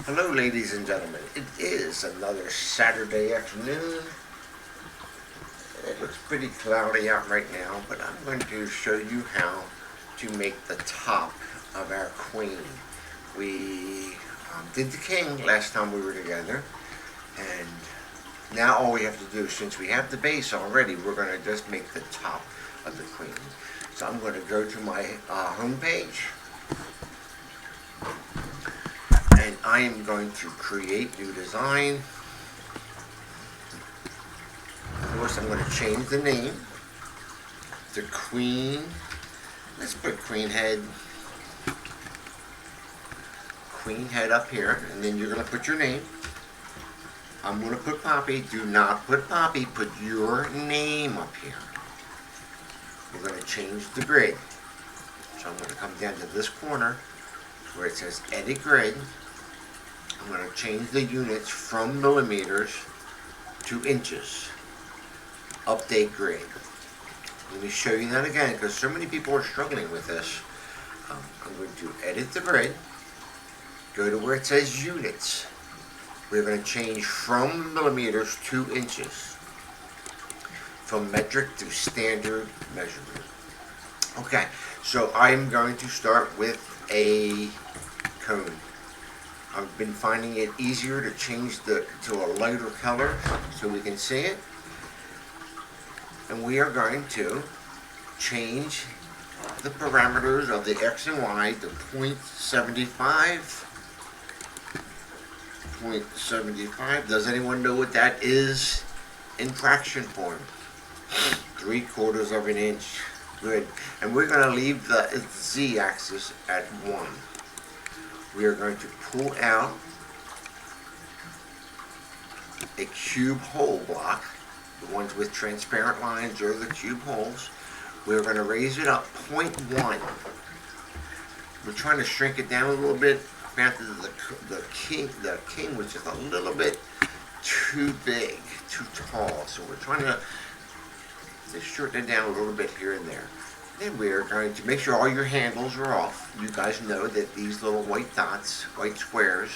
Hello, ladies and gentlemen. It is another Saturday afternoon. It looks pretty cloudy out right now, but I'm going to show you how to make the top of our queen. We did the king last time we were together, and now all we have to do, since we have the base already, we're going to just make the top of the queen. So I'm going to go to my home page, and I am going to create new design. Of course, I'm going to change the name to Queen. Let's put Queen Head up here, and then you're going to put your name. I'm going to put Poppy. Do not put Poppy. Put your name up here. We're going to change the grid. So I'm going to come down to this corner where it says Edit Grid. I'm going to change the units from millimeters to inches. Update grid. Let me show you that again because so many people are struggling with this. I'm going to edit the grid. Go to where it says units. We're going to change from millimeters to inches. From metric to standard measurement. Okay, so I'm going to start with a cone. I've been finding it easier to change to a lighter color so we can see it. And we are going to change the parameters of the X and Y to 0.75. 0.75. Does anyone know what that is in fraction form? 3/4 of an inch. Good. And we're going to leave the Z-axis at 1. We are going to pull out a cube hole block. The ones with transparent lines are the cube holes. We're going to raise it up 0.1. We're trying to shrink it down a little bit. After the king was just a little bit too big, too tall. So we're trying to shorten it down a little bit here and there. Then we are going to make sure all your handles are off. You guys know that these little white dots, white squares,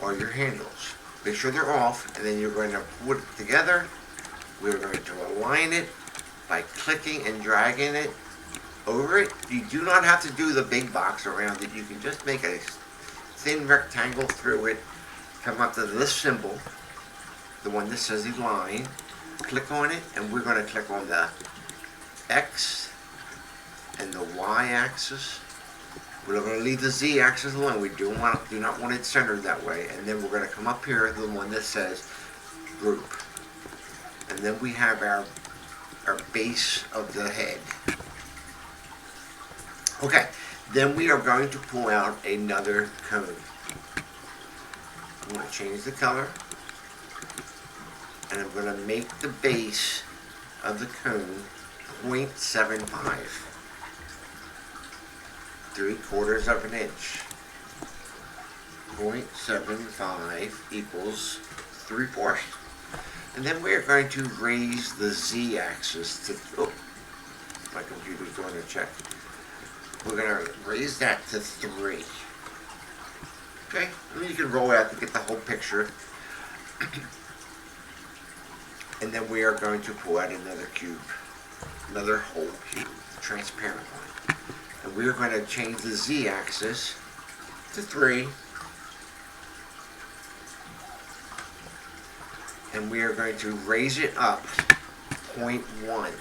are your handles. Make sure they're off, and then you're going to put it together. We're going to align it by clicking and dragging it over it. You do not have to do the big box around it. You can just make a thin rectangle through it, come up to this symbol, the one that says align, click on it, and we're going to click on the X and the Y axis. We're going to leave the Z axis alone. We do not want it centered that way. And then we're going to come up here to the one that says group. And then we have our base of the head. Okay, then we are going to pull out another cone. I'm going to change the color. And I'm going to make the base of the cone 0.75. 3/4 of an inch. 0.75 equals 3/4. And then we're going to raise the Z-axis to, oh, my computer's doing a check. We're going to raise that to 3. Okay, and then you can roll out to get the whole picture. And then we are going to pull out another cube, another whole cube, transparent one. And we are going to change the Z-axis to 3. And we are going to raise it up 0.1.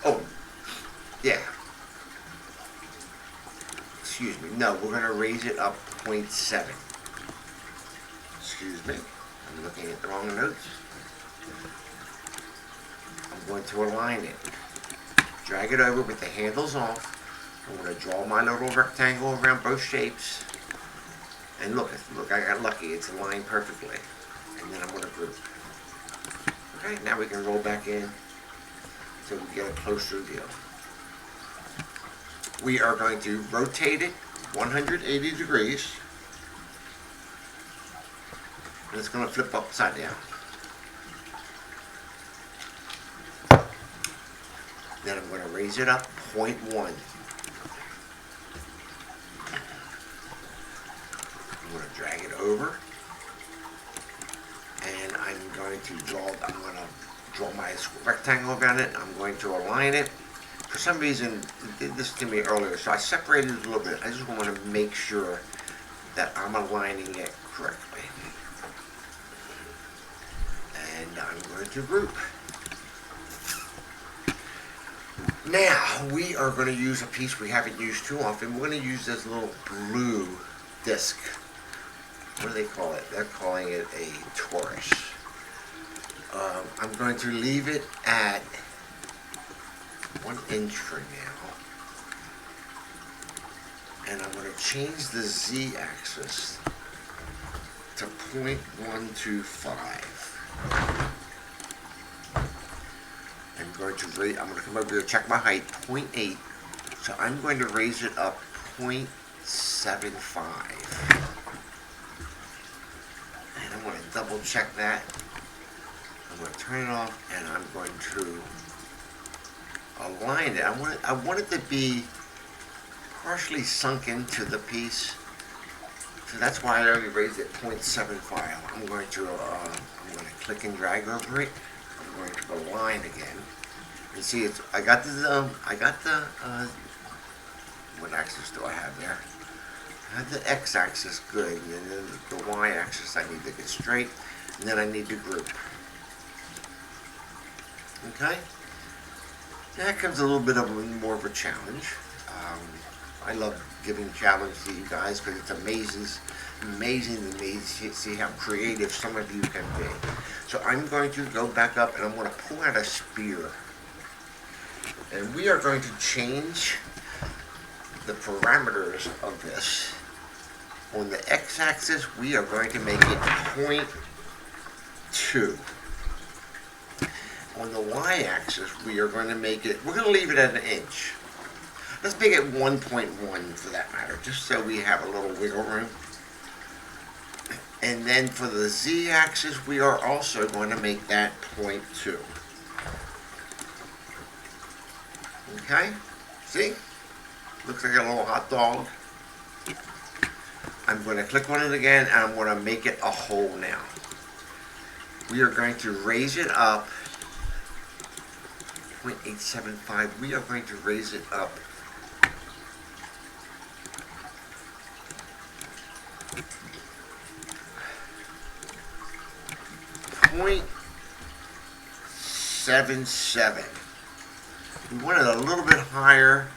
Oh, yeah. Excuse me. No, we're going to raise it up 0.7. Excuse me. I'm looking at the wrong notes. I'm going to align it. Drag it over with the handles off. I'm going to draw my little rectangle around both shapes. And look, I got lucky. It's aligned perfectly. And then I'm going to group. Okay, now we can roll back in so we get a closer view. We are going to rotate it 180 degrees. And it's going to flip upside down. Then I'm going to raise it up 0.1. I'm going to drag it over, and I'm going to draw my rectangle around it. I'm going to align it. For some reason, it did this to me earlier, so I separated it a little bit. I just want to make sure that I'm aligning it correctly. And I'm going to group. Now, we are going to use a piece we haven't used too often. We're going to use this little blue disc. What do they call it? They're calling it a torus. I'm going to leave it at 1 inch for now. And I'm going to change the z-axis to 0.125. I'm going to come over here and check my height, 0.8. So I'm going to raise it up 0.75. And I'm going to double check that. I'm going to turn it off, and I'm going to align it. I want it to be partially sunk into the piece. So that's why I only raised it 0.75. I'm going to click and drag over it. I'm going to align again. You see, I got the what axis do I have there? I have the x-axis good, and then the y-axis I need to get straight, and then I need to group. Okay? That comes a little bit of more of a challenge. I love giving challenge to you guys because it's amazing to me to see how creative some of you can be. So I'm going to go back up and I'm going to pull out a spear. And we are going to change the parameters of this. On the x-axis, we are going to make it 0.2. On the y-axis, we are going to make it, we're going to leave it at 1 inch. Let's make it 1.1 for that matter, just so we have a little wiggle room. And then for the z-axis, we are also going to make that 0.2. Okay? See? Looks like a little hot dog. I'm going to click on it again, and I'm going to make it a hole now. We are going to raise it up 0.875. We are going to raise it up 0.77. We want it a little bit higher.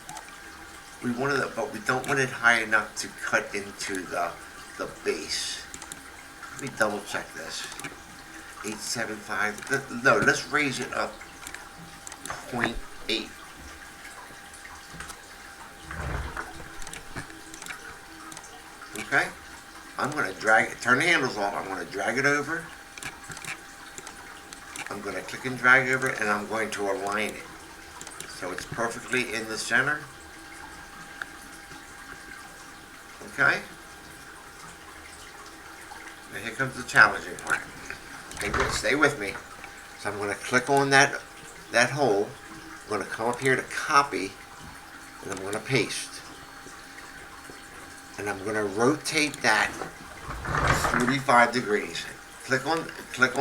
We wanted it, but we don't want it high enough to cut into the base. Let me double check this. 875. No, let's raise it up 0.8. Okay? I'm going to drag it, turn the handles off. I'm going to drag it over. I'm going to click and drag over it, and I'm going to align it so it's perfectly in the center. Okay? Now here comes the challenging part. Stay with me. So I'm going to click on that hole. I'm going to come up here to copy, and I'm going to paste. And I'm going to rotate that 45 degrees. Click on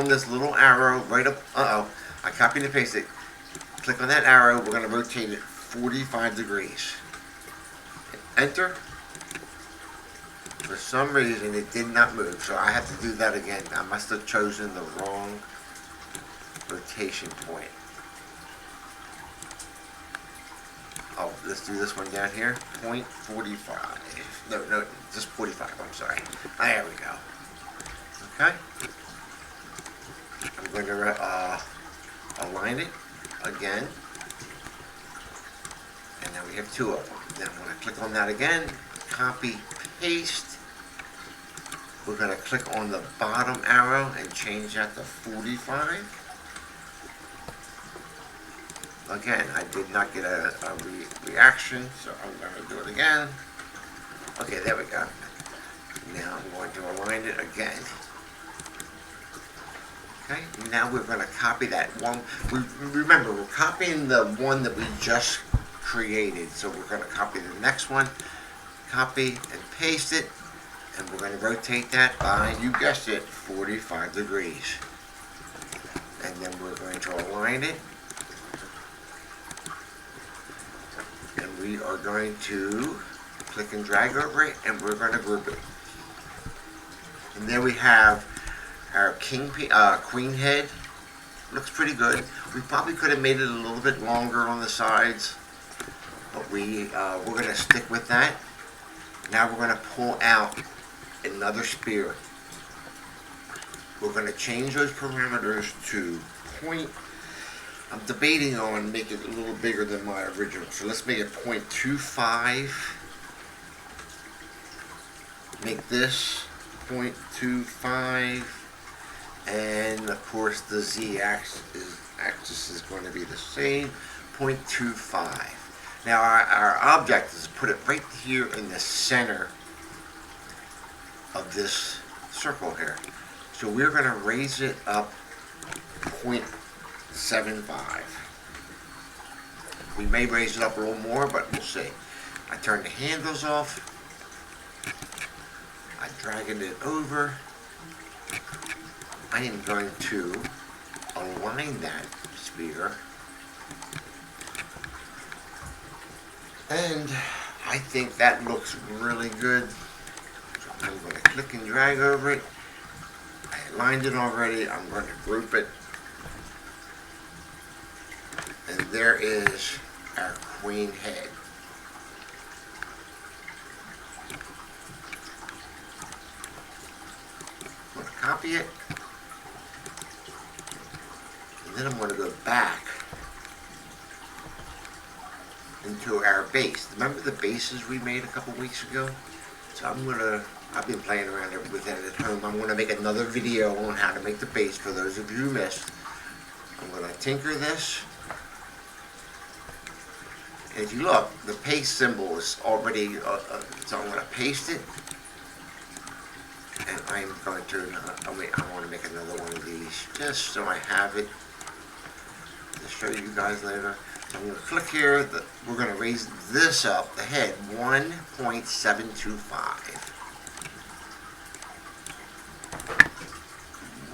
this little arrow right up. I copied and pasted it. Click on that arrow. We're going to rotate it 45 degrees. Enter. For some reason, it did not move, so I have to do that again. I must have chosen the wrong rotation point. Oh, let's do this one down here. 0.45. No, just 45. I'm sorry. There we go. Okay. I'm going to align it again. And now we have two of them. Then I'm going to click on that again. Copy, paste. We're going to click on the bottom arrow and change that to 45. Again, I did not get a reaction, so I'm going to do it again. Okay, there we go. Now I'm going to align it again. Okay, now we're going to copy that one. Remember, we're copying the one that we just created, so we're going to copy the next one, copy and paste it, And we're going to rotate that by, you guessed it, 45 degrees. And then we're going to align it. And we are going to click and drag over it, and we're going to group it. And there we have our queen head. Looks pretty good. We probably could have made it a little bit longer on the sides, but we're going to stick with that. Now we're going to pull out another spear. We're going to change those parameters to point. I'm debating on making it a little bigger than my original, so let's make it 0.25. Make this 0.25, and of course the z-axis is going to be the same, 0.25. Now our object is to put it right here in the center of this circle here. So we're going to raise it up 0.75. We may raise it up a little more, but we'll see. I turn the handles off. I'm dragging it over. I am going to align that spear. And I think that looks really good. So I'm going to click and drag over it. I aligned it already. I'm going to group it. And there is our queen head. I'm going to copy it. And then I'm going to go back into our base. Remember the bases we made a couple weeks ago? So I've been playing around with it at home. I'm going to make another video on how to make the base for those of you who missed. I'm going to tinker this. And if you look, the paste symbol is already, so I'm going to paste it. And I'm going to, I want to make another one of these just so I have it to show you guys later. So I'm going to click here, we're going to raise this up, the head, 1.725.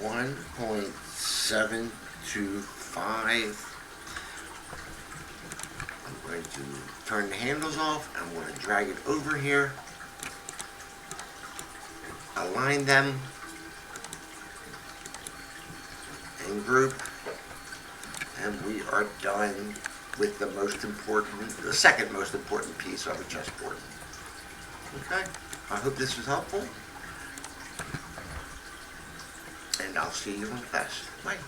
1.725. I'm going to turn the handles off. I'm going to drag it over here. Align them. And group. And we are done with the second most important piece of a chessboard. Okay? I hope this was helpful. And I'll see you in class. Bye.